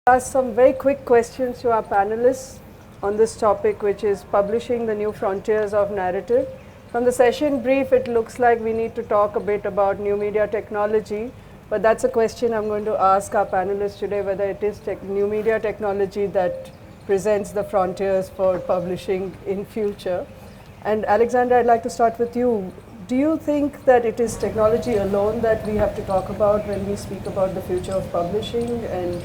Ask some very quick questions to our panelists on this topic, which is publishing the new frontiers of narrative. From the session brief, it looks like we need to talk a bit about new media technology, but that's a question I'm going to ask our panelists today, whether it is new media technology that presents the frontiers for publishing in future. And Alexandra, I'd like to start with you. Do you think that it is technology alone that we have to talk about when we speak about the future of publishing, and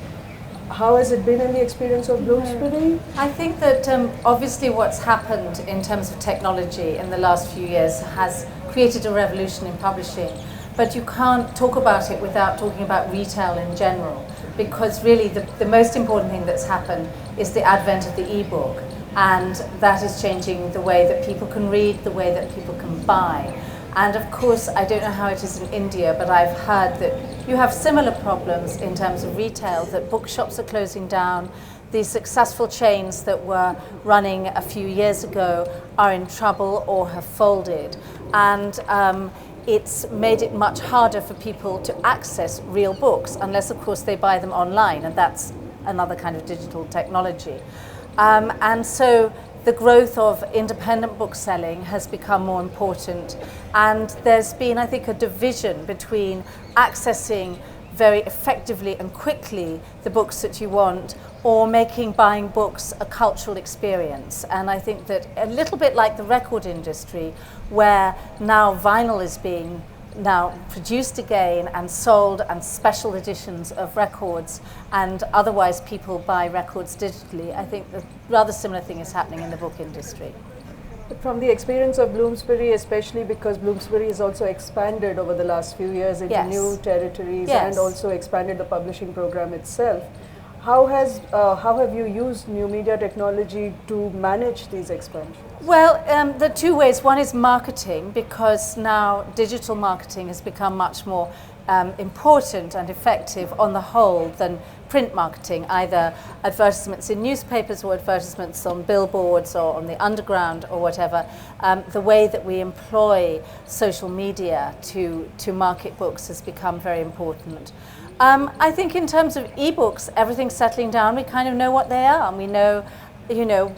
how has it been in the experience of Bloomsbury? I think that obviously what's happened in terms of technology in the last few years has created a revolution in publishing, but you can't talk about it without talking about retail in general, because really the most important thing that's happened is the advent of the e-book, and that is changing the way that people can read, the way that people can buy. And of course, I don't know how it is in India, but I've heard that you have similar problems in terms of retail, that bookshops are closing down. The successful chains that were running a few years ago are in trouble or have folded. And it's made it much harder for people to access real books, unless of course they buy them online, and that's another kind of digital technology. And so the growth of independent bookselling has become more important, and there's been, I think, a division between accessing very effectively and quickly the books that you want, or making buying books a cultural experience. And I think that a little bit like the record industry, where now vinyl is being now produced again and sold, and special editions of records, and otherwise people buy records digitally. I think a rather similar thing is happening in the book industry. But from the experience of Bloomsbury, especially because Bloomsbury has also expanded over the last few years into new territories, and also expanded the publishing program itself, how have you used new media technology to manage these expansions? Well, the two ways. One is marketing, because now digital marketing has become much more important and effective on the whole than print marketing, either advertisements in newspapers or advertisements on billboards or on the underground or whatever. The way that we employ social media to market books has become very important. I think in terms of ebooks, everything's settling down. We kind of know what they are, and we know,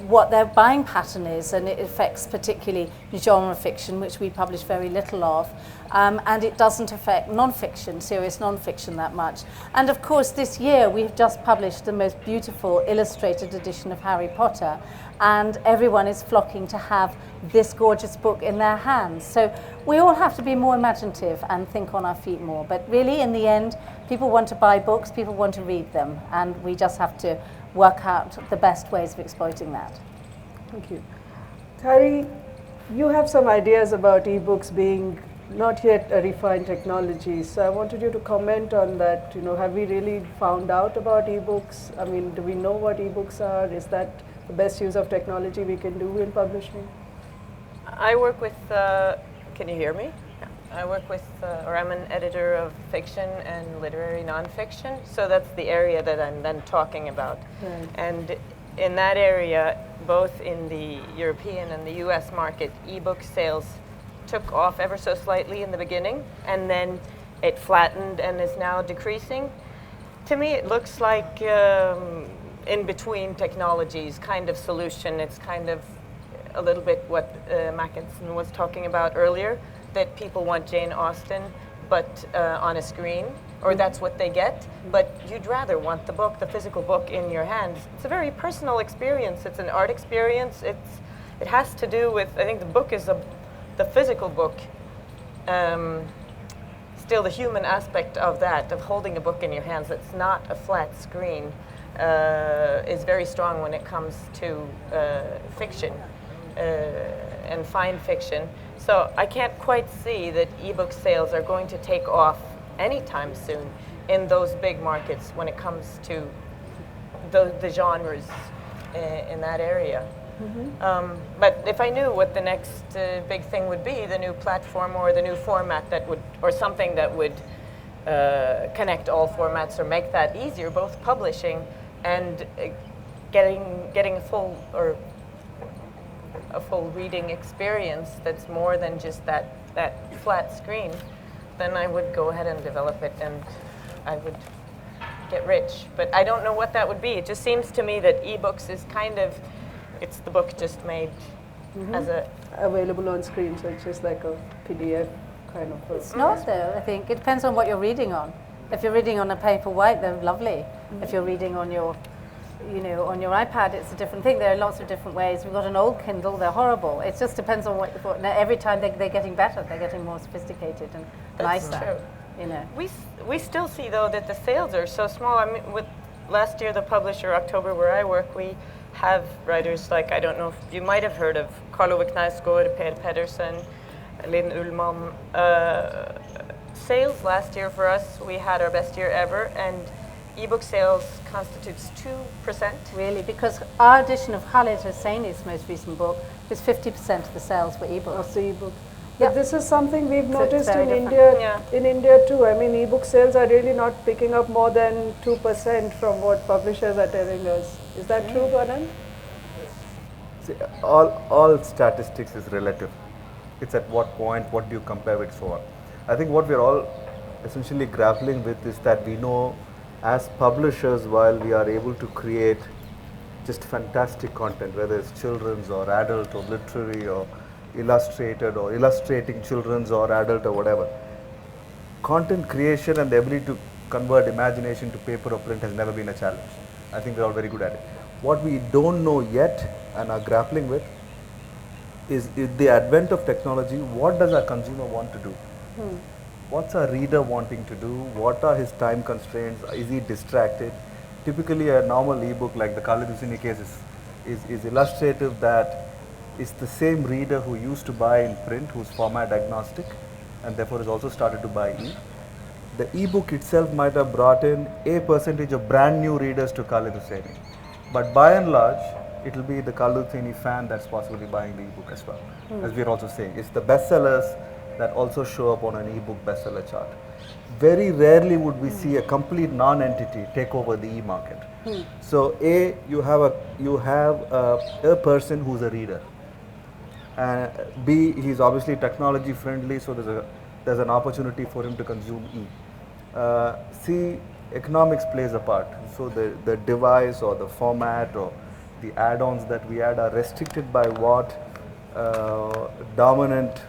what their buying pattern is, and it affects particularly genre fiction, which we publish very little of, and it doesn't affect non-fiction, serious non-fiction, that much. And of course, this year we've just published the most beautiful illustrated edition of Harry Potter, and everyone is flocking to have this gorgeous book in their hands. So we all have to be more imaginative and think on our feet more. But really, in the end, people want to buy books, people want to read them, and we just have to work out the best ways of exploiting that. Thank you. Kari, you have some ideas about ebooks being not yet a refined technology, so I wanted you to comment on that. Have we really found out about ebooks? I mean, do we know what ebooks are? Is that the best use of technology we can do in publishing? I work with, can you hear me? I work with, or I'm an editor of fiction and literary nonfiction, so that's the area that I'm then talking about. Right. And in that area, both in the European and the US market, ebook sales took off ever so slightly in the beginning, and then it flattened and is now decreasing. To me, it looks like in between technologies kind of solution. It's kind of a little bit what Mackinson was talking about earlier, that people want Jane Austen, but on a screen, or that's what they get, but you'd rather want the book, the physical book in your hands. It's a very personal experience. It's an art experience. It has to do with, I think the book is the physical book, still the human aspect of that, of holding a book in your hands that's not a flat screen, is very strong when it comes to fiction and fine fiction. So I can't quite see that ebook sales are going to take off anytime soon in those big markets when it comes to the genres in that area. Mm-hmm. But if I knew what the next big thing would be, the new platform or the new format that would, or something that would connect all formats or make that easier, both publishing and getting a full reading experience that's more than just that flat screen, then I would go ahead and develop it, and I would get rich. But I don't know what that would be. It just seems to me that ebooks is kind of, it's the book just made as a... Available on screen, so it's just like a PDF kind of. It's not though, I think. It depends on what you're reading on. If you're reading on a paperwhite, they're lovely. If you're reading on your, on your iPad, it's a different thing. There are lots of different ways. We've got an old Kindle, they're horrible. It just depends on what now every time they're getting better, they're getting more sophisticated and nicer. True. We still see though that the sales are so small. I mean, with last year, the publisher, October, where I work, we have writers like, I don't know if you might have heard of Carlo Knausgård, Per Pedersen, Linn Ullman. Sales last year for us, we had our best year ever, and ebook sales constitutes 2%. Really, because our edition of Khaled Hosseini's most recent book was 50% of the sales were ebooks. Of the ebook. But this is something we've noticed in very India. In India too. I mean, ebook sales are really not picking up more than 2% from what publishers are telling us. Is that true, Anand? See, all statistics is relative. It's at what point, what do you compare with, so on. I think what we're all essentially grappling with is that we know as publishers, while we are able to create just fantastic content, whether it's children's or adult or literary or illustrated or illustrating children's or adult or whatever, content creation and the ability to convert imagination to paper or print has never been a challenge. I think we're all very good at it. What we don't know yet and are grappling with is the advent of technology. What does our consumer want to do? What's our reader wanting to do? What are his time constraints? Is he distracted? Typically, a normal ebook like the Khaled Hosseini case is illustrative, that it's the same reader who used to buy in print, who's format agnostic, and therefore has also started to buy e. The ebook itself might have brought in a percentage of brand new readers to Khaled Hosseini, but by and large, it will be the Khaled Hosseini fan that's possibly buying the ebook as well. As we're also saying, it's the bestsellers that also show up on an ebook bestseller chart. Very rarely would we see a complete non-entity take over the e-market. So A, you have a person who's a reader. B, he's obviously technology friendly, so there's an opportunity for him to consume E. C, economics plays a part. So the device or the format or the add-ons that we add are restricted by what dominant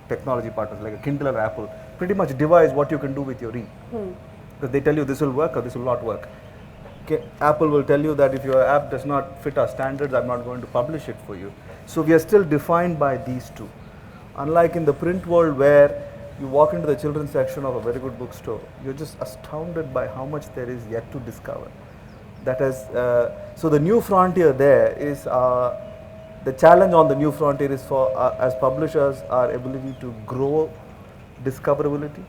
technology partners like a Kindle or Apple pretty much devise what you can do with your e. Because they tell you this will work or this will not work. Apple will tell you that if your app does not fit our standards, I'm not going to publish it for you. So we are still defined by these two. Unlike in the print world where you walk into the children's section of a very good bookstore, you're just astounded by how much there is yet to discover. That is, so the new frontier there is, the challenge on the new frontier is for as publishers, our ability to grow discoverability,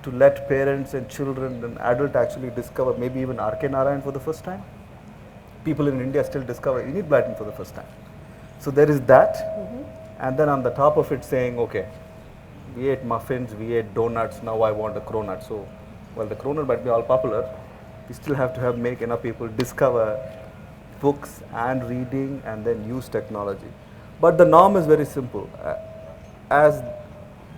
to let parents and children and adults actually discover maybe even R.K. Narayan for the first time. People in India still discover Enid Blyton for the first time. So there is that, and then on the top of it saying, okay, we ate muffins, we ate donuts, now I want a cronut. So, well, the cronut might be all popular, we still have to make enough people discover books and reading and then use technology. But the norm is very simple. As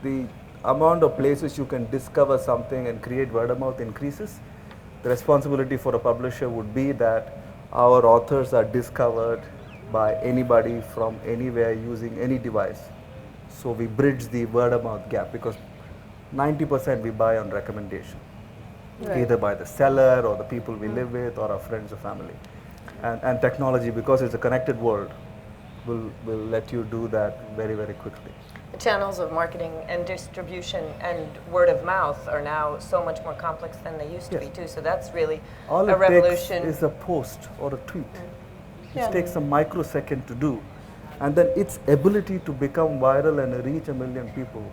the amount of places you can discover something and create word of mouth increases, the responsibility for a publisher would be that our authors are discovered by anybody from anywhere using any device. So we bridge the word of mouth gap, because 90% we buy on recommendation, either by the seller or the people we live with or our friends or family. And technology, because it's a connected world, will let you do that very, very quickly. The channels of marketing and distribution and word of mouth are now so much more complex than they used to be too. So that's really all a revolution. All it takes is a post or a tweet. It takes a microsecond to do. And then its ability to become viral and reach 1 million people.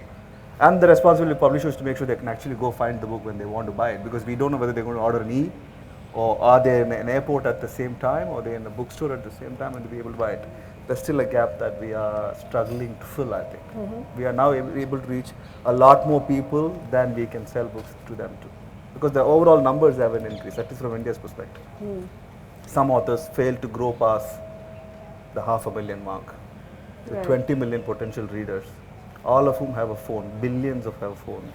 And the responsibility of publishers to make sure they can actually go find the book when they want to buy it. Because we don't know whether they're going to order an e, or are they in an airport at the same time, or they're in a bookstore at the same time and to be able to buy it. There's still a gap that we are struggling to fill, I think. We are now able to reach a lot more people than we can sell books to them to. Because the overall numbers haven't increased, at least from India's perspective. Some authors fail to grow past the 500,000 mark. The 20 million potential readers, all of whom have a phone, billions of have a phone.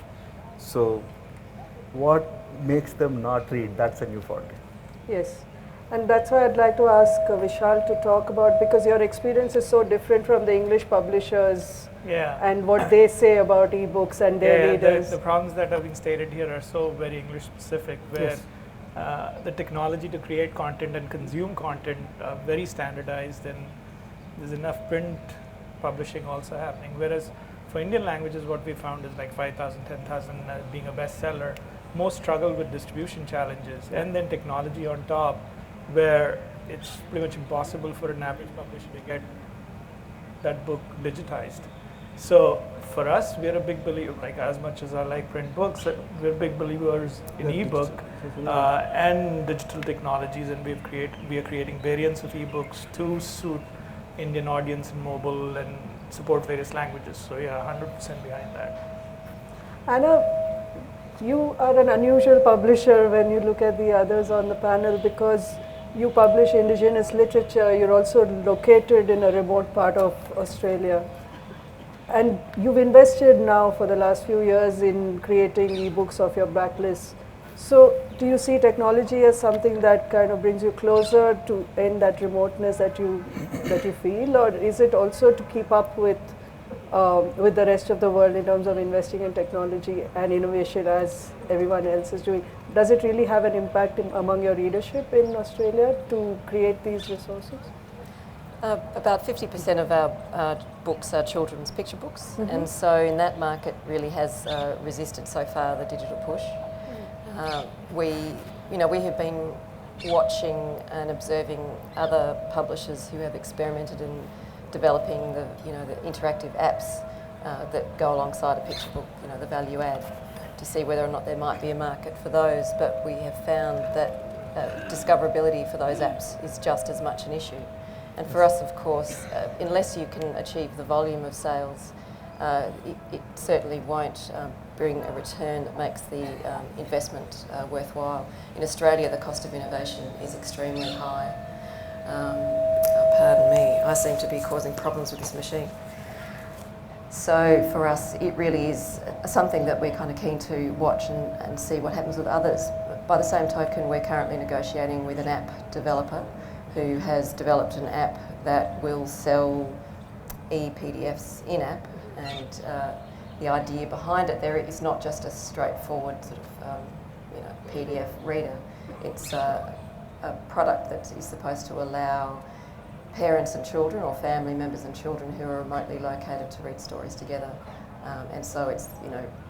So what makes them not read, that's a new frontier. Yes. And that's why I'd like to ask Vishal to talk about, because your experience is so different from the English publishers Yeah. and what they say about ebooks and their readers. The problems that have been stated here are so very English specific, where Yes. the technology to create content and consume content are very standardized, and there's enough print publishing also happening. Whereas for Indian languages, what we found is like 5,000, 10,000 being a bestseller. Most struggle with distribution challenges, and then technology on top, where it's pretty much impossible for an average publisher to get that book digitized. So for us, we're a big believer, like as much as I like print books, we're big believers in ebook and digital technologies, and we are creating variants of ebooks to suit Indian audience in mobile and support various languages. So yeah, 100% behind that. Anna, you are an unusual publisher when you look at the others on the panel, because you publish indigenous literature. You're also located in a remote part of Australia. And you've invested now for the last few years in creating ebooks of your backlist. So do you see technology as something that kind of brings you closer to end that remoteness that you feel, or is it also to keep up with the rest of the world in terms of investing in technology and innovation as everyone else is doing? Does it really have an impact among your readership in Australia to create these resources? About 50% of our books are children's picture books, and so in that market really has resisted so far the digital push. We have been watching and observing other publishers who have experimented in developing the interactive apps that go alongside a picture book, the value add, to see whether or not there might be a market for those. But we have found that discoverability for those apps is just as much an issue. And for us, of course, unless you can achieve the volume of sales, it certainly won't bring a return that makes the investment worthwhile. In Australia, the cost of innovation is extremely high. Pardon me, I seem to be causing problems with this machine. So for us, it really is something that we're kind of keen to watch and see what happens with others. By the same token, we're currently negotiating with an app developer who has developed an app that will sell e-PDFs in-app, and the idea behind it there is not just a straightforward sort of PDF reader. It's a product that is supposed to allow parents and children, or family members and children who are remotely located, to read stories together. And so it's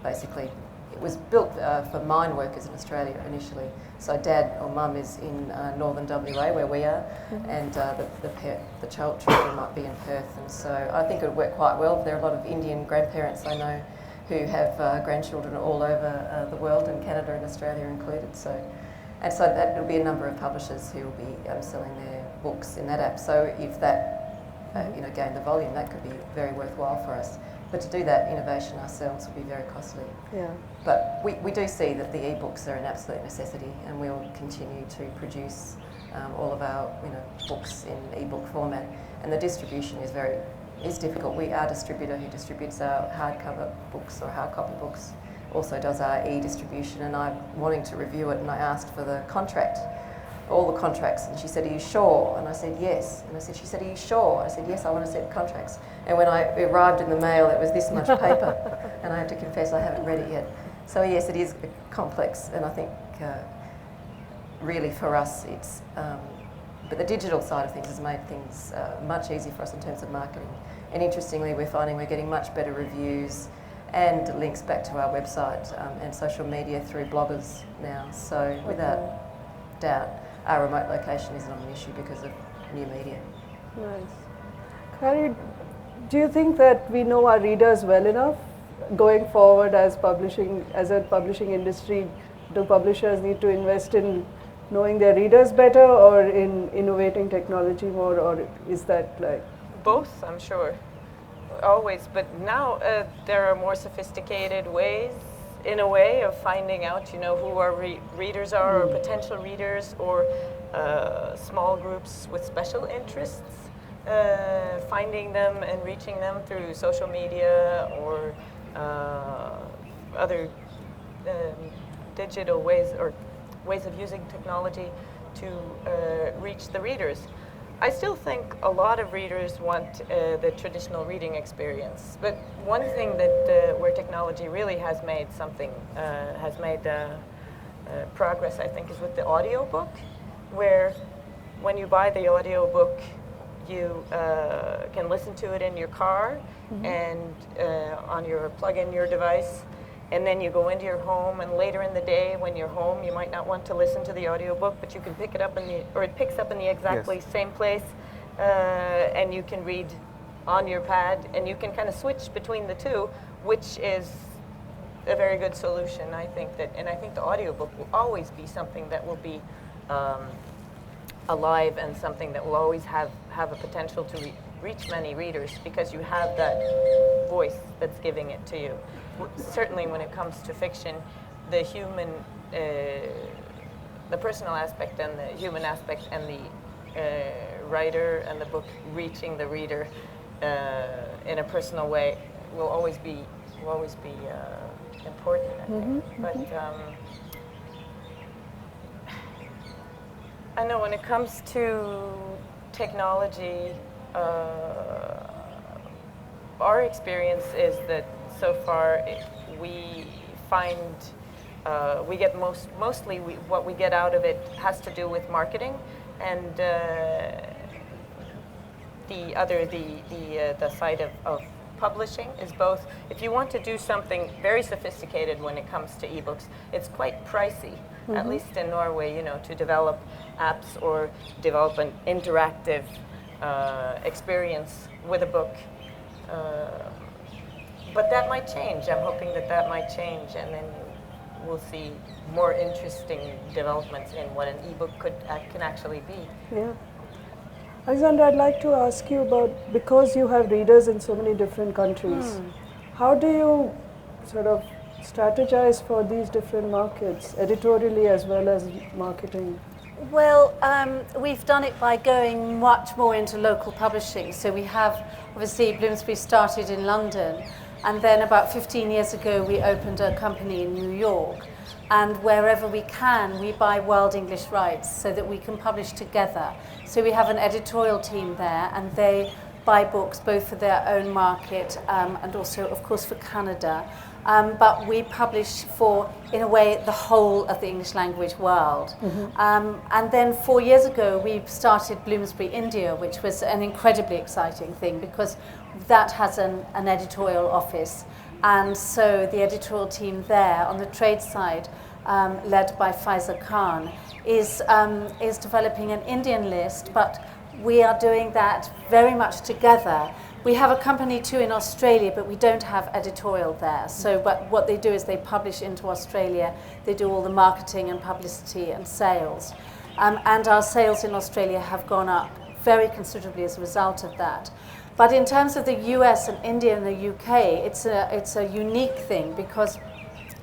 basically, it was built for mine workers in Australia initially. So dad or mum is in northern WA where we are, and the children might be in Perth. And so I think it would work quite well. There are a lot of Indian grandparents I know who have grandchildren all over the world, and Canada and Australia included. So that will be a number of publishers who will be selling their books in that app. So if that gained the volume, that could be very worthwhile for us. But to do that innovation ourselves would be very costly. Yeah. But we do see that the e-books are an absolute necessity, and we'll continue to produce all of our books in e-book format. And the distribution is difficult. Our distributor who distributes our hardcover books or hard copy books also does our e-distribution, and I'm wanting to review it, and I asked for the contract, all the contracts, and she said, "Are you sure?" And I said, "Yes." And she said, "Are you sure?" I said, "Yes, I want to see the contracts." And when I arrived in the mail, it was this much paper, and I have to confess I haven't read it yet. So yes, it is complex, and I think really for us it's, but the digital side of things has made things much easier for us in terms of marketing. And interestingly, we're finding we're getting much better reviews and links back to our website and social media through bloggers now. So without doubt, our remote location is not an issue because of new media. Nice. Kari, do you think that we know our readers well enough going forward as a publishing industry? Do publishers need to invest in knowing their readers better, or in innovating technology more, or is that like? Both, I'm sure. Always, but now there are more sophisticated ways, in a way, of finding out, who our readers are, or potential readers, or small groups with special interests, finding them and reaching them through social media or other digital ways or ways of using technology to reach the readers. I still think a lot of readers want the traditional reading experience, but one thing that where technology really has made something, progress, I think, is with the audiobook, where when you buy the audiobook, you can listen to it in your car and on your plug-in your device, and then you go into your home, and later in the day when you're home you might not want to listen to the audiobook, but you can pick it up it picks up in the exactly same place, and you can read on your pad, and you can kind of switch between the two, which is a very good solution, I think. And I think the audiobook will always be something that will be alive, and something that will always have a potential to reach many readers, because you have that voice that's giving it to you. Certainly when it comes to fiction, the human, the personal aspect and the human aspect, and the writer and the book reaching the reader in a personal way will always be important, I think. But I know when it comes to technology, our experience is that so far we find we get mostly what we get out of it has to do with marketing, and the side of publishing is both. If you want to do something very sophisticated when it comes to ebooks, it's quite pricey, at least in Norway, to develop apps or develop an interactive experience with a book. But that might change. I'm hoping that might change, and then we'll see more interesting developments in what an ebook can actually be. Yeah. Alexandra, I'd like to ask you about, because you have readers in so many different countries, how do you sort of strategize for these different markets, editorially as well as marketing? Well, we've done it by going much more into local publishing. So we have, obviously, Bloomsbury started in London, and then about 15 years ago we opened a company in New York. And wherever we can, we buy world English rights so that we can publish together. So we have an editorial team there, and they buy books both for their own market and also, of course, for Canada. But we publish for, in a way, the whole of the English language world. And then 4 years ago, we started Bloomsbury India, which was an incredibly exciting thing, because that has an editorial office. And so the editorial team there on the trade side, led by Faiza Khan, is developing an Indian list, but we are doing that very much together. We have a company too in Australia, but we don't have editorial there. So but what they do is they publish into Australia, they do all the marketing and publicity and sales. And our sales in Australia have gone up very considerably as a result of that. But in terms of the US and India and the UK, it's a unique thing, because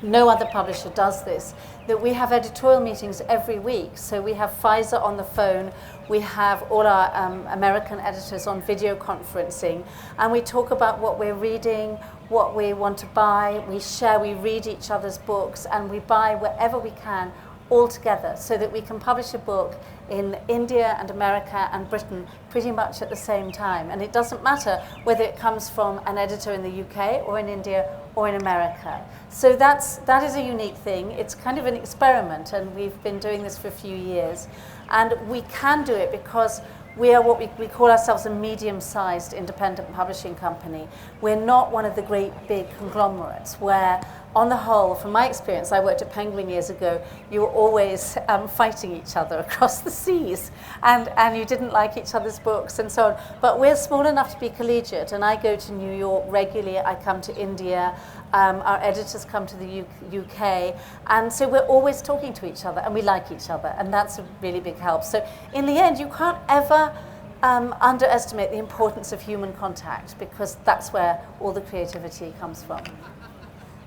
no other publisher does this, that we have editorial meetings every week. So we have Pfizer on the phone, we have all our American editors on video conferencing, and we talk about what we're reading, what we want to buy, we read each other's books, and we buy wherever we can all together, so that we can publish a book in India and America and Britain pretty much at the same time. And it doesn't matter whether it comes from an editor in the UK or in India or in America. So that is a unique thing. It's kind of an experiment, and we've been doing this for a few years. And we can do it because we are what we call ourselves a medium-sized independent publishing company. We're not one of the great big conglomerates where, on the whole, from my experience, I worked at Penguin years ago, you were always fighting each other across the seas, and you didn't like each other's books and so on. But we're small enough to be collegiate, and I go to New York regularly, I come to India, our editors come to the UK, and so we're always talking to each other, and we like each other, and that's a really big help. So in the end, you can't ever underestimate the importance of human contact, because that's where all the creativity comes from.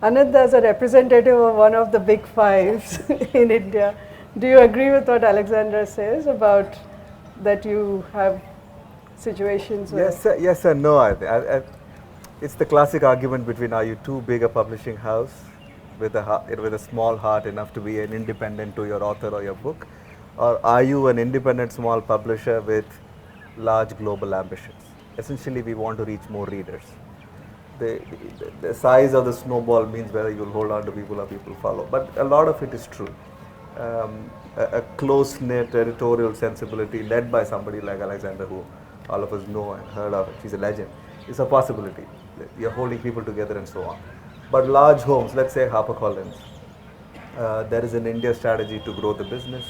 Anand, as a representative of one of the big fives in India, do you agree with what Alexandra says about that you have situations where... Yes and no. It's the classic argument between, are you too big a publishing house with a small heart enough to be an independent to your author or your book, or are you an independent small publisher with large global ambitions? Essentially, we want to reach more readers. The size of the snowball means whether you'll hold on to people or people follow. But a lot of it is true. A close-knit editorial sensibility led by somebody like Alexandra, who all of us know and heard of, she's a legend, is a possibility. You're holding people together and so on. But large homes, let's say HarperCollins, there is an India strategy to grow the business.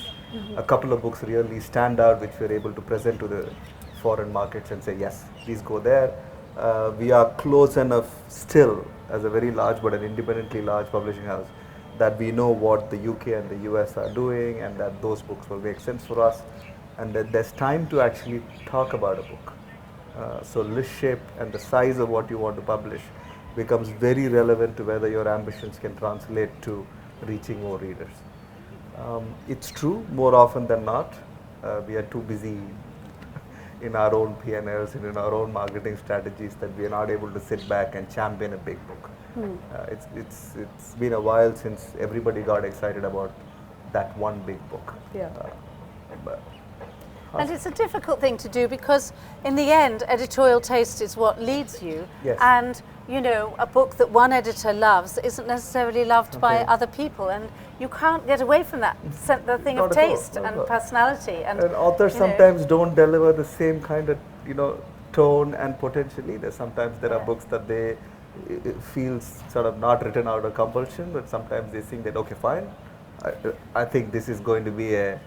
A couple of books really stand out, which we're able to present to the foreign markets and say, yes, please go there. We are close enough still as a very large but an independently large publishing house that we know what the UK and the US are doing, and that those books will make sense for us, and that there's time to actually talk about a book. So list shape and the size of what you want to publish becomes very relevant to whether your ambitions can translate to reaching more readers. It's true, more often than not, we are too busy in our own P&Ls and in our own marketing strategies that we are not able to sit back and champion a big book. It's been a while since everybody got excited about that one big book. Yeah. And it's a difficult thing to do because in the end, editorial taste is what leads you. Yes. And, you know, a book that one editor loves isn't necessarily loved by Okay. other people. And you can't get away from that, the thing Not of at all, taste not at and all. personality. And authors you know, sometimes don't deliver the same kind of, tone and potential either. Sometimes there are Yeah. books that they feel sort of not written out of compulsion, but sometimes they think that, okay, fine, I think this is going to be a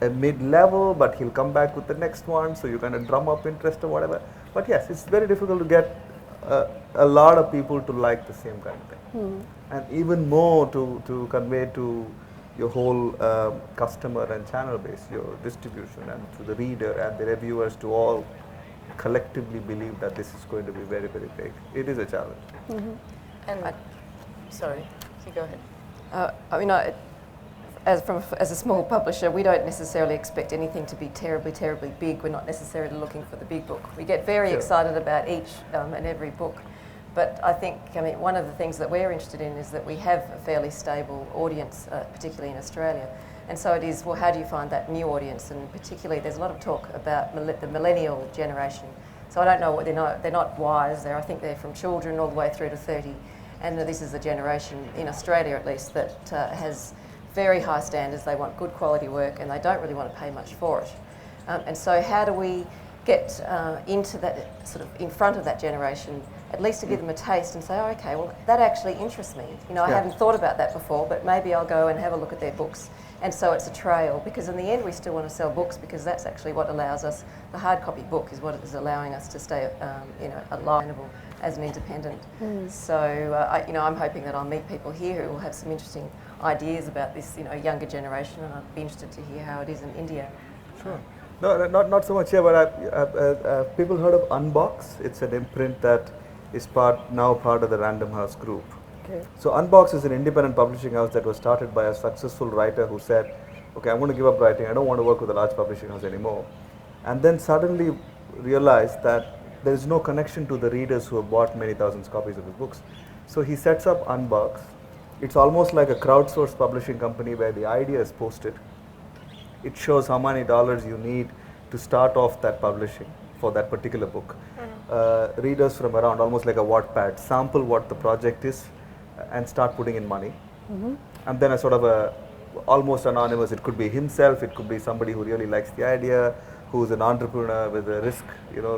mid-level, but he'll come back with the next one, so you kind of drum up interest or whatever. But yes, it's very difficult to get a lot of people to like the same kind of thing. And even more to convey to your whole customer and channel base, your distribution, and to the reader and the reviewers to all collectively believe that this is going to be very, very big. It is a challenge. And sorry, so go ahead. I mean, as a small publisher, we don't necessarily expect anything to be terribly, terribly big. We're not necessarily looking for the big book. We get very Sure. excited about each and every book. But I think, one of the things that we're interested in is that we have a fairly stable audience, particularly in Australia. And so it is, well, how do you find that new audience? And particularly, there's a lot of talk about the millennial generation. So I don't know what they're not wise. I think they're from children all the way through to 30. And this is a generation, in Australia at least, that has very high standards. They want good quality work and they don't really want to pay much for it. And so how do we get into that, sort of in front of that generation, at least to give them a taste and say, oh, okay, well, that actually interests me. I Yeah. hadn't thought about that before, but maybe I'll go and have a look at their books. And so it's a trail, because in the end we still want to sell books, because that's actually what allows us, the hard copy book is what is allowing us to stay alive as an independent. So I'm hoping that I'll meet people here who will have some interesting ideas about this younger generation, and I'd be interested to hear how it is in India. Sure. No, not so much here, but people heard of Unbox? It's an imprint that is now part of the Random House group. Okay. So Unbox is an independent publishing house that was started by a successful writer who said, okay, I'm going to give up writing, I don't want to work with a large publishing house anymore. And then suddenly realized that there is no connection to the readers who have bought many thousands copies of his books. So he sets up Unbox. It's almost like a crowdsourced publishing company where the idea is posted. It shows how many dollars you need to start off that publishing for that particular book. Readers from around, almost like a Wattpad, sample what the project is and start putting in money. And then a sort of almost anonymous, it could be himself, it could be somebody who really likes the idea, who's an entrepreneur with a risk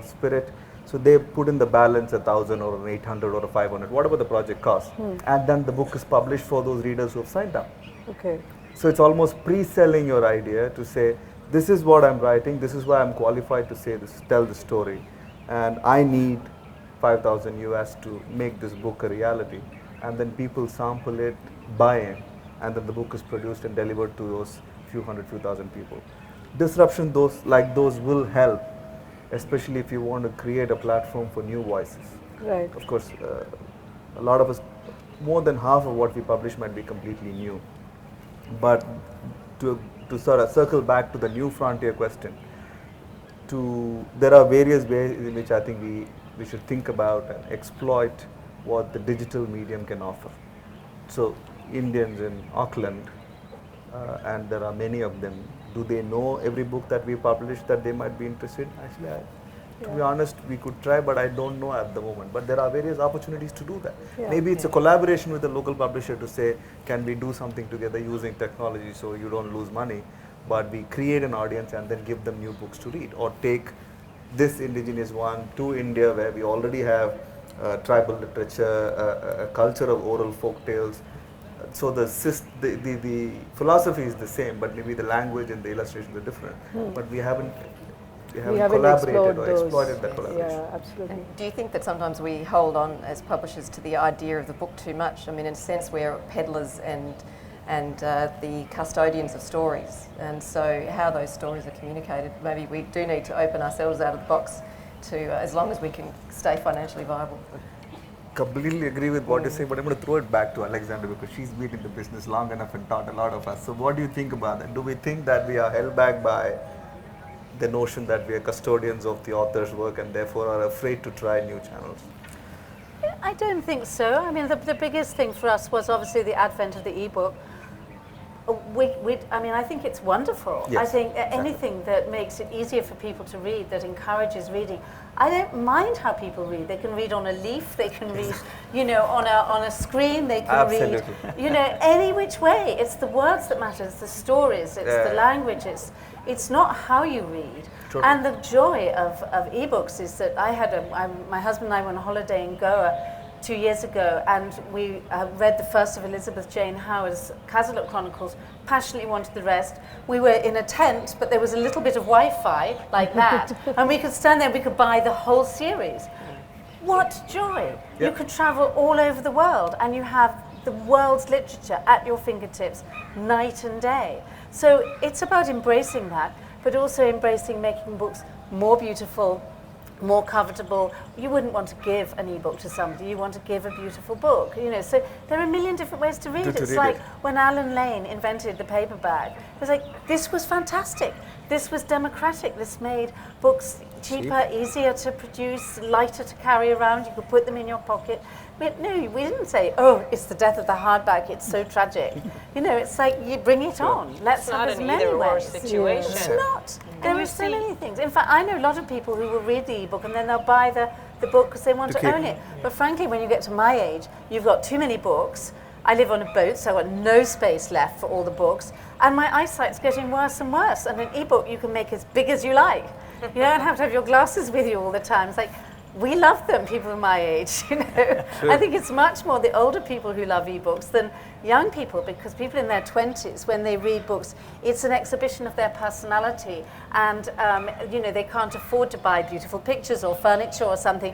spirit. So they put in the balance 1,000 or an 800 or a 500, whatever the project costs. And then the book is published for those readers who have signed up. Okay. So it's almost pre-selling your idea to say, this is what I'm writing, this is why I'm qualified to say this, tell the story, and I need 5,000 US to make this book a reality. And then people sample it, buy it, and then the book is produced and delivered to those few thousand people. Disruption like those will help, especially if you want to create a platform for new voices. Right. Of course, a lot of us, more than half of what we publish might be completely new. But to sort of circle back to the new frontier question, there are various ways in which I think we should think about and exploit what the digital medium can offer. So Indians in Auckland, and there are many of them. Do they know every book that we publish that they might be interested? Actually, to be honest, we could try, but I don't know at the moment. But there are various opportunities to do that. Yeah. Maybe it's a collaboration with a local publisher to say, can we do something together using technology so you don't lose money, but we create an audience and then give them new books to read, or take this indigenous one to India where we already have tribal literature, a culture of oral folk tales. So the philosophy is the same, but maybe the language and the illustrations are different. But we haven't collaborated or exploited that collaboration. Yeah, absolutely. And do you think that sometimes we hold on as publishers to the idea of the book too much? I mean, in a sense, we're peddlers and the custodians of stories, and so how those stories are communicated, maybe we do need to open ourselves out of the box to, as long as we can stay financially viable. Completely agree with what you say, but I'm going to throw it back to Alexandra because she's been in the business long enough and taught a lot of us. So what do you think about that? Do we think that we are held back by the notion that we are custodians of the author's work and therefore are afraid to try new channels? I don't think so. I mean, the biggest thing for us was obviously the advent of the e-book. I think it's wonderful. Yes, I think exactly. anything that makes it easier for people to read, that encourages reading. I don't mind how people read. They can read on a leaf, they can read, on a screen, they can Absolutely. read, any which way. It's the words that matter, it's the stories, it's the language, it's not how you read. Totally. And the joy of ebooks is that my husband and I went on holiday in Goa 2 years ago, and we read the first of Elizabeth Jane Howard's Cazalet Chronicles, passionately wanted the rest. We were in a tent, but there was a little bit of Wi-Fi like that, and we could stand there, we could buy the whole series. What joy! Yep. You could travel all over the world, and you have the world's literature at your fingertips, night and day. So it's about embracing that, but also embracing making books more beautiful, more comfortable. You wouldn't want to give an ebook to somebody, you want to give a beautiful book, so there are a million different ways to read. It's like when Alan Lane invented the paperback, it was like, this was fantastic, this was democratic, this made books cheaper, easier to produce, lighter to carry around, you could put them in your pocket. We didn't say, oh, it's the death of the hardback, it's so tragic. It's like, you bring it on, let's have as many ways. Situation. It's not. There are so many things. In fact, I know a lot of people who will read the ebook and then they'll buy the book because they want to own it. But frankly, when you get to my age, you've got too many books. I live on a boat, so I've got no space left for all the books. And my eyesight's getting worse and worse. And an ebook you can make as big as you like. You don't have to have your glasses with you all the time. It's like, we love them, people my age, I think it's much more the older people who love ebooks than young people, because people in their 20s, when they read books, it's an exhibition of their personality, and they can't afford to buy beautiful pictures or furniture or something.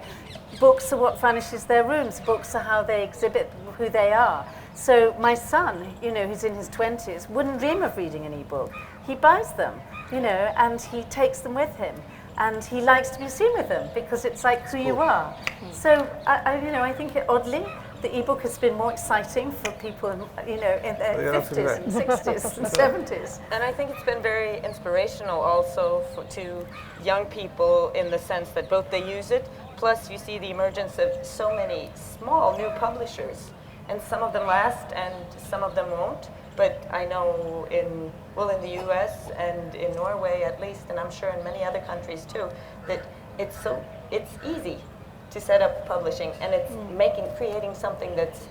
Books are what furnishes their rooms. Books are how they exhibit who they are. So my son, who's in his 20s, wouldn't dream of reading an ebook. He buys them, and he takes them with him. And he likes to be seen with them because it's like who you are. So I think oddly, the ebook has been more exciting for people, in their 50s and 60s and 70s. And I think it's been very inspirational also to young people in the sense that both they use it, plus you see the emergence of so many small new publishers, and some of them last and some of them won't. But I know in the US and in Norway at least, and I'm sure in many other countries too, that it's easy to set up publishing, and it's creating something that's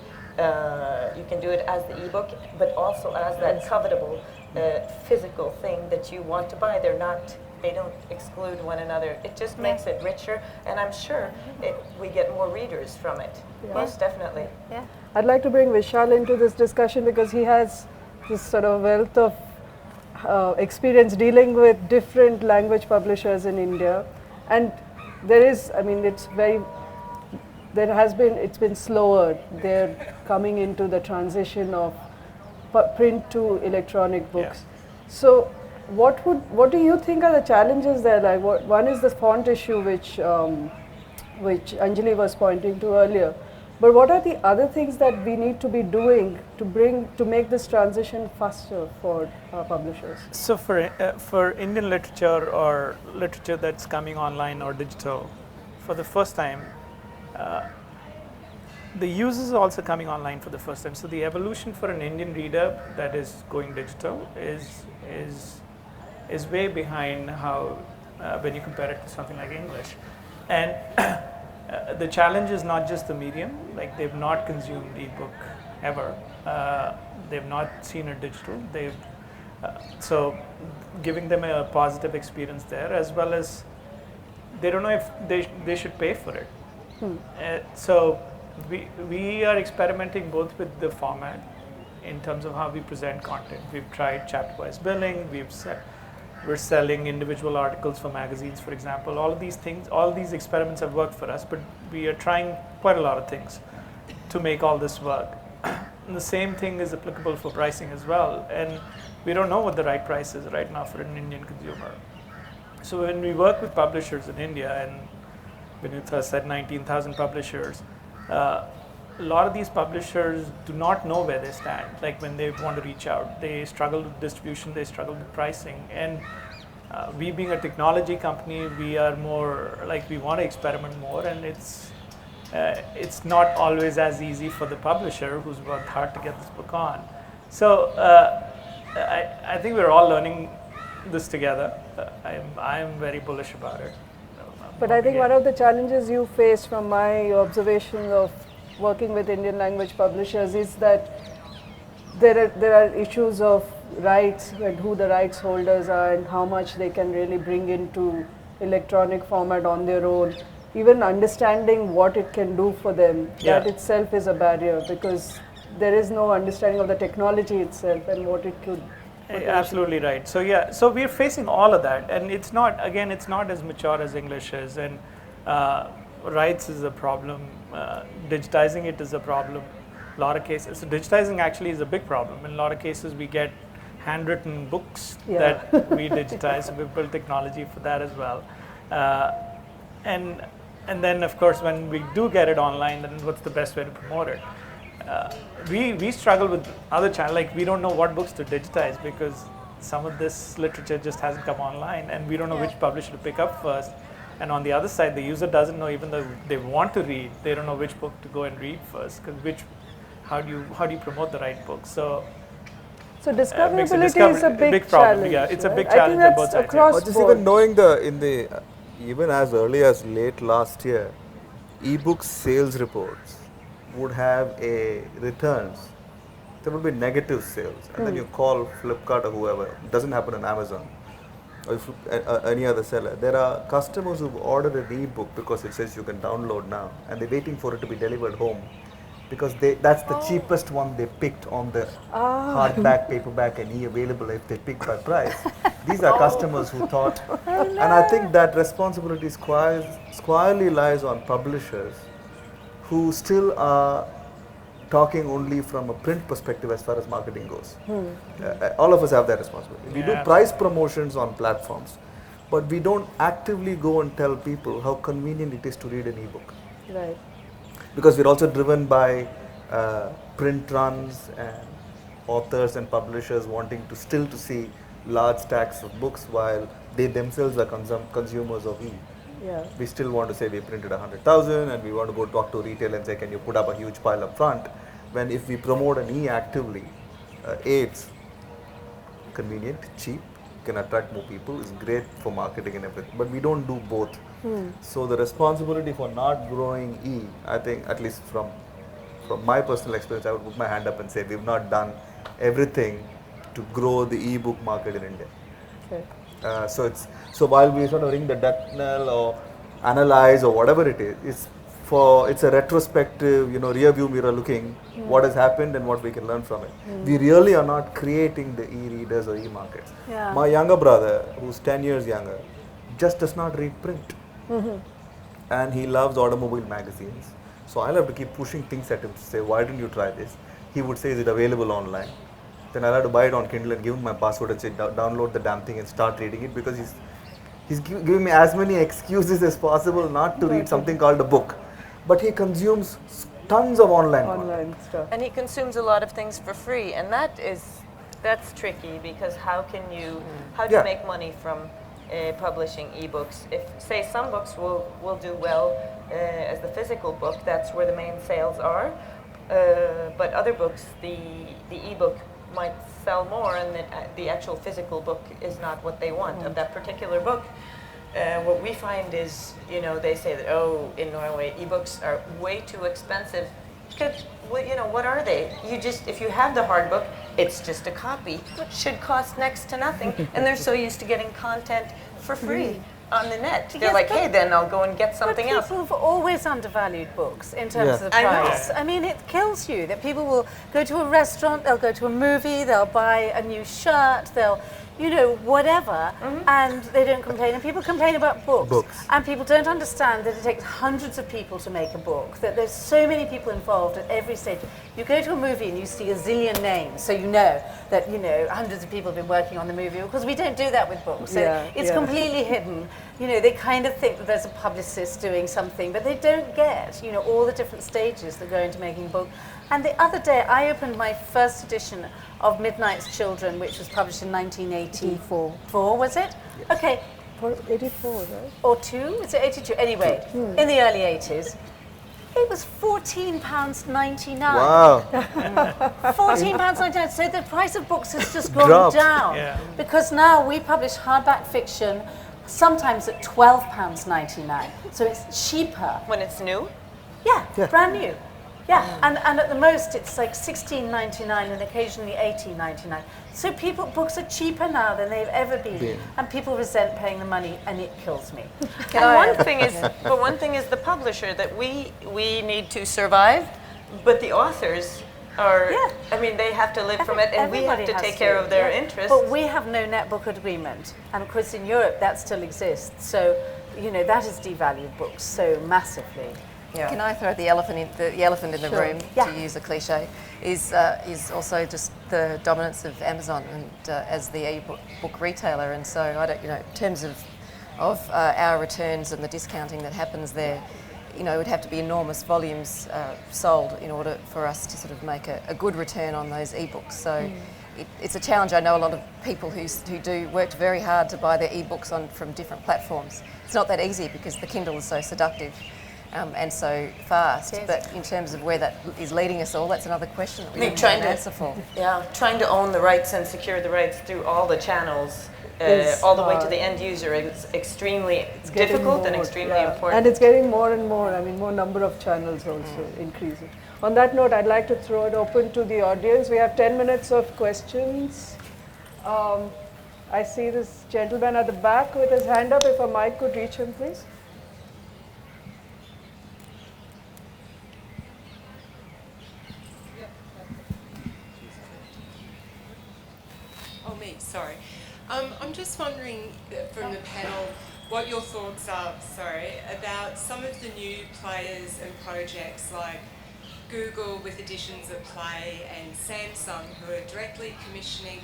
you can do it as the ebook, but also as that covetable physical thing that you want to buy. They don't exclude one another. It just makes it richer, and I'm sure we get more readers from it. Yeah. Most definitely. Yeah. I'd like to bring Vishal into this discussion because he has this sort of wealth of experience dealing with different language publishers in India, and it's been slower. They're coming into the transition of print to electronic books. Yeah. So what do you think are the challenges there? Like one is the font issue, which Anjali was pointing to earlier. But what are the other things that we need to be doing to make this transition faster for publishers? So for Indian literature or literature that's coming online or digital, for the first time, the use is also coming online for the first time. So the evolution for an Indian reader that is going digital is way behind how when you compare it to something like English. And the challenge is not just the medium, like they've not consumed ebook ever. They've not seen it digital. So giving them a positive experience there, as well as they don't know if they should pay for it. So we are experimenting both with the format in terms of how we present content. We've tried chapter-wise billing. We're selling individual articles for magazines, for example. All of these things, all these experiments have worked for us, but we are trying quite a lot of things to make all this work. And the same thing is applicable for pricing as well. And we don't know what the right price is right now for an Indian consumer. So when we work with publishers in India, and Vinutha said 19,000 publishers, a lot of these publishers do not know where they stand. Like when they want to reach out, they struggle with distribution, they struggle with pricing. And we being a technology company, we are more like we want to experiment more, and it's not always as easy for the publisher who's worked hard to get this book on. So I think we're all learning this together. I am very bullish about it. But I think one of the challenges you face from my observations of working with Indian language publishers is that there are issues of rights and who the rights holders are and how much they can really bring into electronic format on their own. Even understanding what it can do for them, that itself is a barrier, because there is no understanding of the technology itself and what it could. Absolutely right. So so we're facing all of that, and it's not as mature as English is, and rights is a problem. Digitizing it is a problem. A lot of cases, so digitizing actually is a big problem. In a lot of cases, we get handwritten books that we digitize. So we've built technology for that as well. And then of course, when we do get it online, then what's the best way to promote it? We struggle with other channels, like we don't know what books to digitize because some of this literature just hasn't come online, and we don't know which publisher to pick up first. And on the other side, the user doesn't know, even though they want to read, they don't know which book to go and read first, because how do you promote the right book? So discoverability is a big problem. challenge. Yeah, it's a big right? challenge on both sides. Across Just board. even knowing even as early as late last year, ebook sales reports would have a returns. There would be negative sales, and then you call Flipkart or whoever. It doesn't happen on Amazon or any other seller. There are customers who've ordered an ebook because it says you can download now, and they're waiting for it to be delivered home because that's the cheapest one they picked on the hardback, paperback, and available if they pick by price. These are customers who thought, and I think that responsibility squarely lies on publishers who still are talking only from a print perspective as far as marketing goes. All of us have that responsibility. We do price promotions on platforms, but we don't actively go and tell people how convenient it is to read an ebook. Right. Because we're also driven by print runs and authors and publishers wanting to see large stacks of books while they themselves are consumers of e. Yeah. We still want to say we printed 100,000 and we want to go talk to retail and say, can you put up a huge pile up front? When if we promote an e actively, it's convenient, cheap, can attract more people, is great for marketing and everything, but we don't do both. So the responsibility for not growing e, I think, at least from my personal experience, I would put my hand up and say we've not done everything to grow the ebook market in India. Okay. So while we sort of ring the death knell or analyze or whatever it is, it's a retrospective, rear view mirror looking what has happened and what we can learn from it. We really are not creating the e-readers or e-markets. Yeah. My younger brother, who's 10 years younger, just does not read print. And he loves automobile magazines. So I'll have to keep pushing things at him to say, why didn't you try this? He would say, is it available online? Then I'll have to buy it on Kindle and give him my password and say, download the damn thing and start reading it, because he's giving me as many excuses as possible not to read something called a book. But he consumes tons of online stuff. And he consumes a lot of things for free, and that's tricky, because how do you make money from publishing ebooks. If, say, some books will do well as the physical book, that's where the main sales are. But other books, the ebook might sell more, and the actual physical book is not what they want of that particular book. What we find is, you know, they say that, oh, in Norway, ebooks are way too expensive. Because, well, you know, what are they? You just, if you have the hard book, it's just a copy, which should cost next to nothing. And they're so used to getting content for free on the net. They're Yes, like, but- hey, then I'll go and get something but else. people have always undervalued books in terms of the I know. price. I mean, it kills you that people will go to a restaurant, they'll go to a movie, they'll buy a new shirt, they'll, you know, whatever, and they don't complain. And people complain about books. And people don't understand that it takes hundreds of people to make a book, that there's so many people involved at every stage. You go to a movie and you see a zillion names, so you know that, you know, hundreds of people have been working on the movie, because we don't do that with books. So it's completely hidden. You know, they kind of think that there's a publicist doing something, but they don't get, you know, all the different stages that go into making a book. And the other day, I opened my first edition of Midnight's Children, which was published in 1984. Was it? Yes. Okay. 84, right? Or 2? Is it 82? Anyway, in the early 80s. It was £14.99. Wow. £14.99. So the price of books has just gone Dropped. down. Yeah. Because now we publish hardback fiction, sometimes at £12.99. So it's cheaper. When it's new, Yeah, brand new. Yeah, and at the most it's like $16.99 and occasionally $18.99. So books are cheaper now than they've ever been, and people resent paying the money, and it kills me. one thing is the publisher, that we need to survive, but the authors are. Yeah. I mean, they have to live from it, and we have Everybody to has take care of their interests. But we have no net book agreement, and of course in Europe that still exists. So, you know, that has devalued books so massively. Yeah. Can I throw the elephant in the room, Yeah. to use a cliche, is also just the dominance of Amazon and as the e-book retailer. And so I don't, you know, in terms of our returns and the discounting that happens there, you know, it would have to be enormous volumes sold in order for us to sort of make a good return on those e-books. So it's a challenge. I know a lot of people who worked very hard to buy their e-books from different platforms. It's not that easy because the Kindle is so seductive. And so fast, Yes. but in terms of where that is leading us all, that's another question that we They're don't trying have an to- answer for. Yeah, trying to own the rights and secure the rights through all the channels, Is all the way to hard. the end user, is extremely Getting difficult and more, extremely important. And it's getting more and more. I mean, more number of channels also increasing. On that note, I'd like to throw it open to the audience. We have 10 minutes of questions. I see this gentleman at the back with his hand up. If a mic could reach him, please. Oh, me, sorry. I'm just wondering from the panel what your thoughts are, about some of the new players and projects like Google with editions of Play and Samsung, who are directly commissioning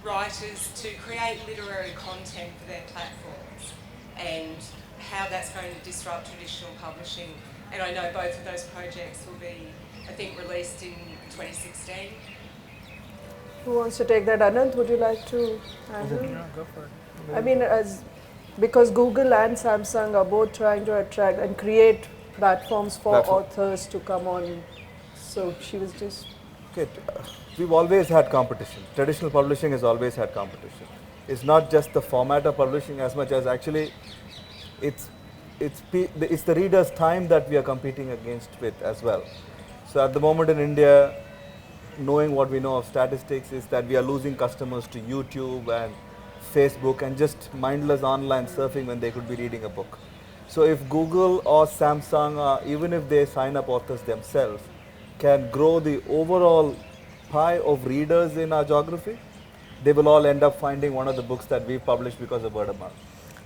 writers to create literary content for their platforms, and how that's going to disrupt traditional publishing. And I know both of those projects will be, I think, released in 2016. Who wants to take that? Ananth, would you like to handle? No, go for it. I mean, because Google and Samsung are both trying to attract and create platforms for authors to come on. So she was just... Okay, we've always had competition. Traditional publishing has always had competition. It's not just the format of publishing as much as actually it's the reader's time that we are competing against with as well. So at the moment in India, knowing what we know of statistics is that we are losing customers to YouTube and Facebook and just mindless online surfing when they could be reading a book. So if Google or Samsung, even if they sign up authors themselves, can grow the overall pie of readers in our geography, they will all end up finding one of the books that we published because of word of mouth.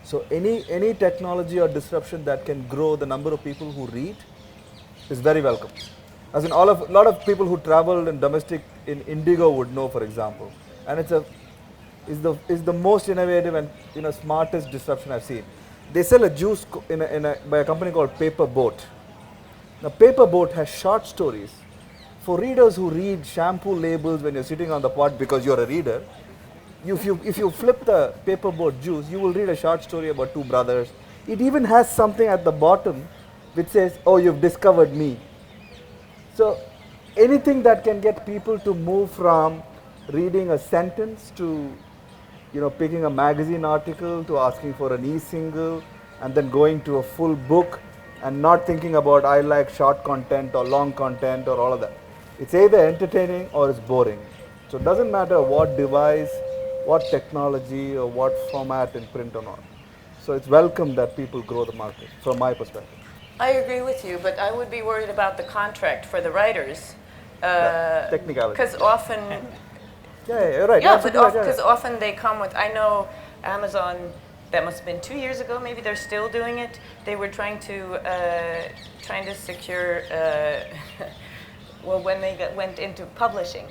So any technology or disruption that can grow the number of people who read is very welcome. As in, a lot of people who travel in domestic in Indigo would know, for example, and is the most innovative and smartest disruption I've seen. They sell a juice by a company called Paper Boat. Now, Paper Boat has short stories for readers who read shampoo labels when you're sitting on the pot because you're a reader. if you flip the paperboard juice, you will read a short story about two brothers. It even has something at the bottom which says, "Oh, you've discovered me." So anything that can get people to move from reading a sentence to, picking a magazine article to asking for an e-single and then going to a full book and not thinking about I like short content or long content or all of that. It's either entertaining or it's boring. So it doesn't matter what device, what technology or what format in print or not. So it's welcome that people grow the market from my perspective. I agree with you, but I would be worried about the contract for the writers. Technicality. Because often, you're right. yeah, but because often they come with, I know Amazon, that must have been 2 years ago, maybe they're still doing it. They were trying to secure, well, when they went into publishing,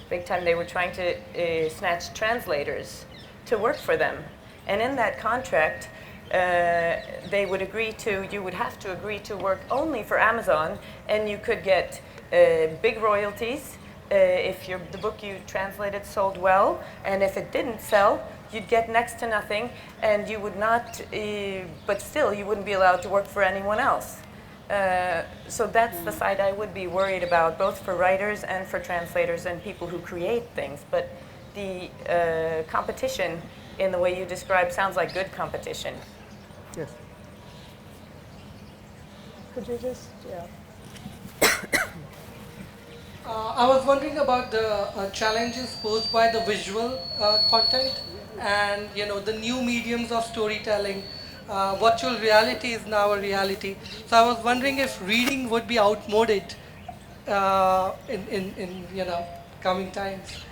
big time, they were trying to snatch translators to work for them. And in that contract, you would have to agree to work only for Amazon, and you could get big royalties if the book you translated sold well, and if it didn't sell, you'd get next to nothing, and you would not, but still you wouldn't be allowed to work for anyone else. So that's the side I would be worried about, both for writers and for translators and people who create things. But the competition in the way you describe sounds like good competition. Yes. Could you just, I was wondering about the challenges posed by the visual content and the new mediums of storytelling. Virtual reality is now a reality. So I was wondering if reading would be outmoded in coming times.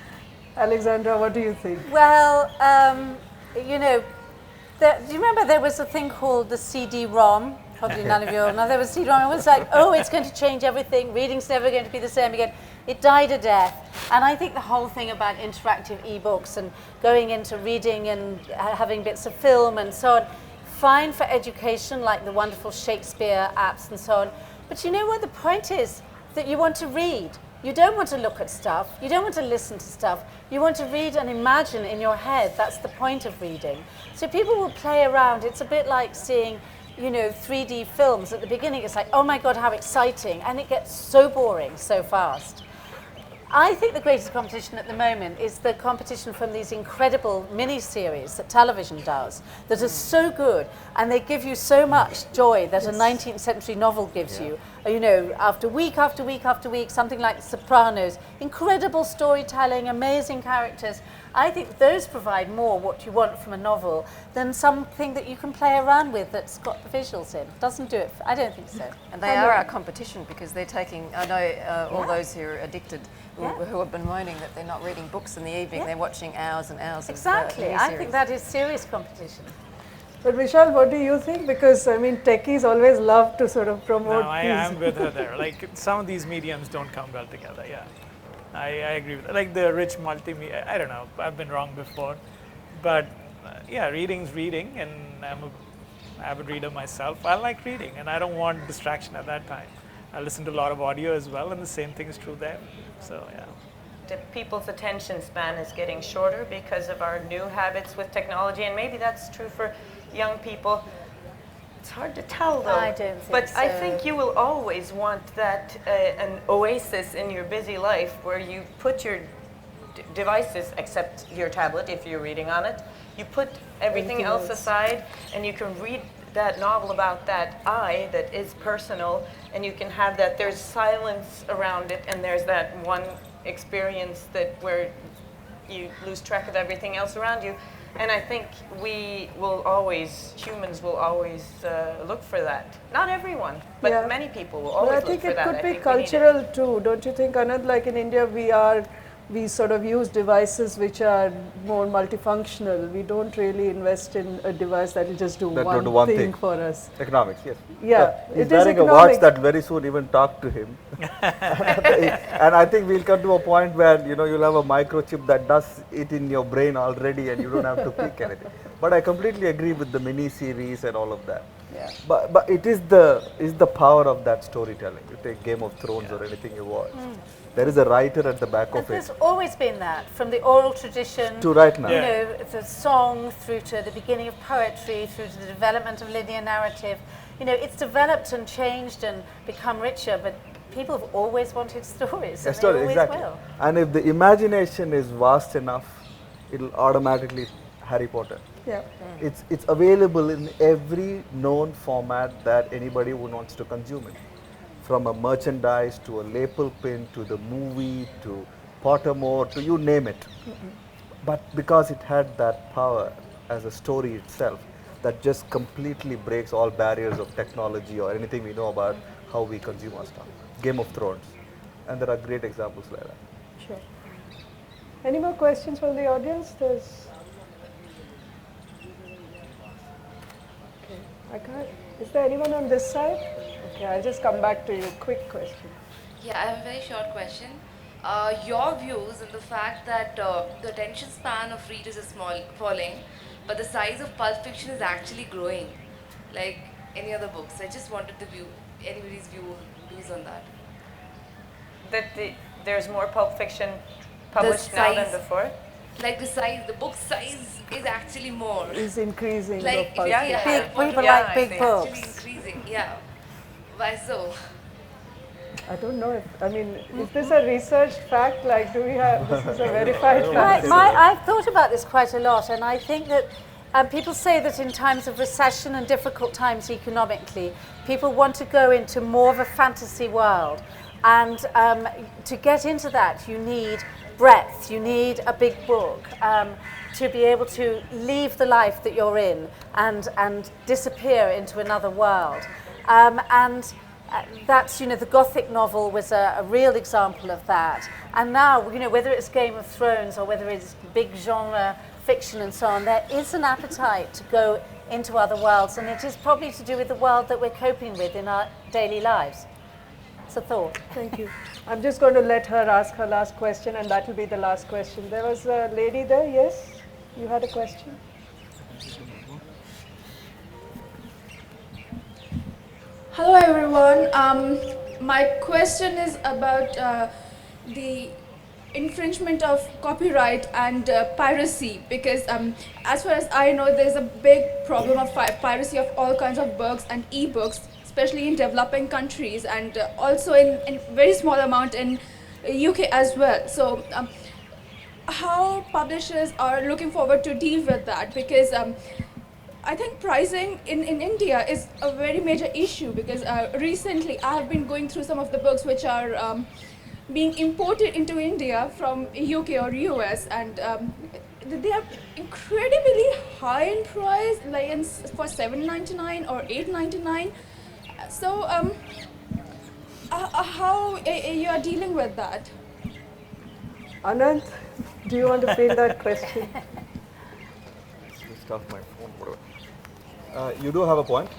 Alexandra, what do you think? Well, do you remember there was a thing called the CD-ROM? Probably none of you know. There was CD-ROM. It was like, oh, it's going to change everything. Reading's never going to be the same again. It died a death. And I think the whole thing about interactive ebooks and going into reading and having bits of film and so on, fine for education, like the wonderful Shakespeare apps and so on. But you know what the point is? That you want to read. You don't want to look at stuff. You don't want to listen to stuff. You want to read and imagine in your head. That's the point of reading. So people will play around. It's a bit like seeing, 3D films. At the beginning, it's like, oh my God, how exciting. And it gets so boring so fast. I think the greatest competition at the moment is the competition from these incredible mini-series that television does that are so good and they give you so much joy that a 19th century novel gives you. After week after week after week, something like Sopranos, incredible storytelling, amazing characters. I think those provide more what you want from a novel than something that you can play around with that's got the visuals in. Doesn't do it. I don't think so. And they are our competition because they're taking, I know all those who are addicted, who have been moaning that they're not reading books in the evening, they're watching hours and hours exactly. of I think that is serious competition. But Vishal, what do you think? Because techies always love to sort of promote No, I these. am with her there. Like some of these mediums don't come well together. Yeah, I agree with that. Like the rich multimedia. I don't know. I've been wrong before, but reading's reading, and I'm an avid reader myself. I like reading, and I don't want distraction at that time. I listen to a lot of audio as well, and the same thing is true there. So People's attention span is getting shorter because of our new habits with technology, and maybe that's true for young people. It's hard to tell, though. I don't think but so. I think you will always want that an oasis in your busy life where you put your devices, except your tablet if you're reading on it, you put everything else aside, and you can read that novel about that I that is personal, and you can have that. There's silence around it, and there's that one experience where you lose track of everything else around you. And I think humans will always look for that. Not everyone, but many people will always look for that. I think it could be cultural too, don't you think, Anand? Like in India, we sort of use devices which are more multifunctional. We don't really invest in a device that will just do one thing for us. Economics, yes. Yeah, he's wearing a watch that very soon even talk to him. And I think we'll come to a point where you'll have a microchip that does it in your brain already, and you don't have to click anything. But I completely agree with the mini series and all of that. Yeah. But it is the power of that storytelling. You take Game of Thrones or anything you watch. There is a writer at the back And of it. there's always been that, from the oral tradition To right now. you know, the song through to the beginning of poetry, through to the development of linear narrative. You know, it's developed and changed and become richer, but people have always wanted stories, and they always Exactly. will. And if the imagination is vast enough, it'll automatically Harry Potter. Yeah. It's available in every known format that anybody would wants to consume it. From a merchandise to a lapel pin to the movie to Pottermore to you name it. But because it had that power as a story itself, that just completely breaks all barriers of technology or anything we know about how we consume our stuff. Game of Thrones. And there are great examples like that. Sure. Any more questions from the audience? There's. Okay. I can't. Is there anyone on this side? Okay, I'll just come back to you. Quick question. Yeah, I have a very short question. Your views on the fact that the attention span of readers is falling, but the size of pulp fiction is actually growing, like any other books. I just wanted anybody's views on that. That there's more pulp fiction published now than before? Like the book size is actually more. Is increasing. Like, the People Yeah, like I big see. books. actually increasing, yeah. Why so? I don't know if, I mean, is this a researched fact? Like, do we have, this is a verified fact? I've thought about this quite a lot, and I think that people say that in times of recession and difficult times economically, people want to go into more of a fantasy world. And to get into that, you need breadth, you need a big book to be able to leave the life that you're in and disappear into another world. That's, you know, the Gothic novel was a real example of that. And now, you know, whether it's Game of Thrones or whether it's big genre fiction and so on, there is an appetite to go into other worlds, and it is probably to do with the world that we're coping with in our daily lives. It's a thought. Thank you. I'm just going to let her ask her last question, and that will be the last question. There was a lady there, yes? You had a question? Hello everyone. My question is about the infringement of copyright and piracy, because as far as I know, there's a big problem of piracy of all kinds of books and e-books, especially in developing countries, and also in very small amount in UK as well. So how publishers are looking forward to deal with that, because I think pricing in India is a very major issue, because recently I have been going through some of the books which are being imported into India from UK or US, and they are incredibly high in price, like for $7.99 or $8.99. So how you are dealing with that? Ananth, do you want to field that question? Just off my phone, whatever. You do have a point.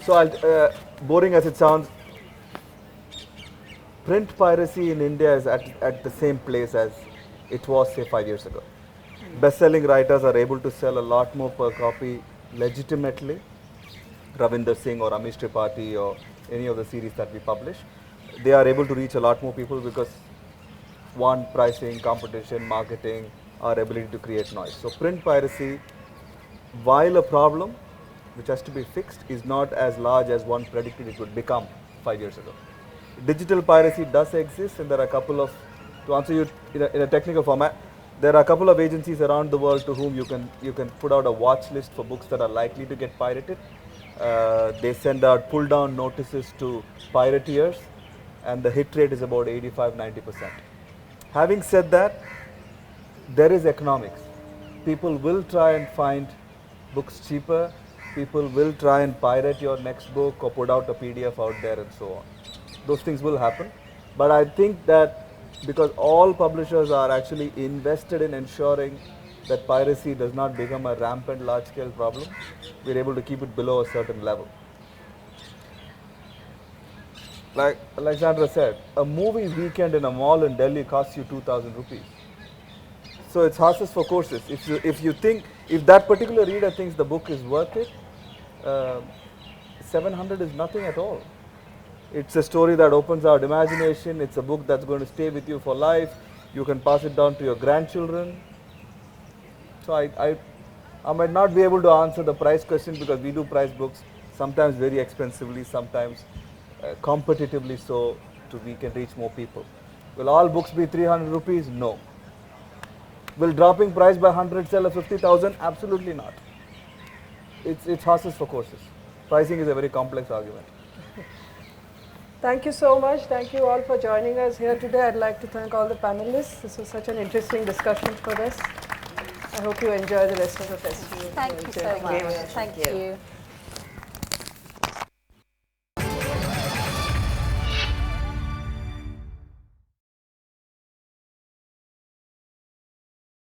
So, boring as it sounds, print piracy in India is at the same place as it was, say, 5 years ago. Best-selling writers are able to sell a lot more per copy legitimately. Ravinder Singh or Amish Tripathi or any of the series that we publish, they are able to reach a lot more people because one, pricing, competition, marketing, our ability to create noise. So print piracy, while a problem which has to be fixed, is not as large as one predicted it would become 5 years ago. Digital piracy does exist, and there are a couple of, to answer you in a technical format, there are a couple of agencies around the world to whom you can put out a watch list for books that are likely to get pirated. They send out pull down notices to pirateers, and the hit rate is about 85-90%. Having said that, there is economics. People will try and find books cheaper. People will try and pirate your next book or put out a PDF out there and so on. Those things will happen. But I think that because all publishers are actually invested in ensuring that piracy does not become a rampant large-scale problem, we're able to keep it below a certain level. Like Alexandra said, a movie weekend in a mall in Delhi costs you 2,000 rupees. So it's horses for courses. If that particular reader thinks the book is worth it, 700 is nothing at all. It's a story that opens our imagination. It's a book that's going to stay with you for life. You can pass it down to your grandchildren. So I might not be able to answer the price question because we do price books, sometimes very expensively, sometimes competitively so we can reach more people. Will all books be 300 rupees? No. Will dropping price by 100 sell at 50,000? Absolutely not. It's horses for courses. Pricing is a very complex argument. Thank you so much. Thank you all for joining us here today. I'd like to thank all the panelists. This was such an interesting discussion for us. I hope you enjoy the rest of the festival. Thank you so much. Thank you.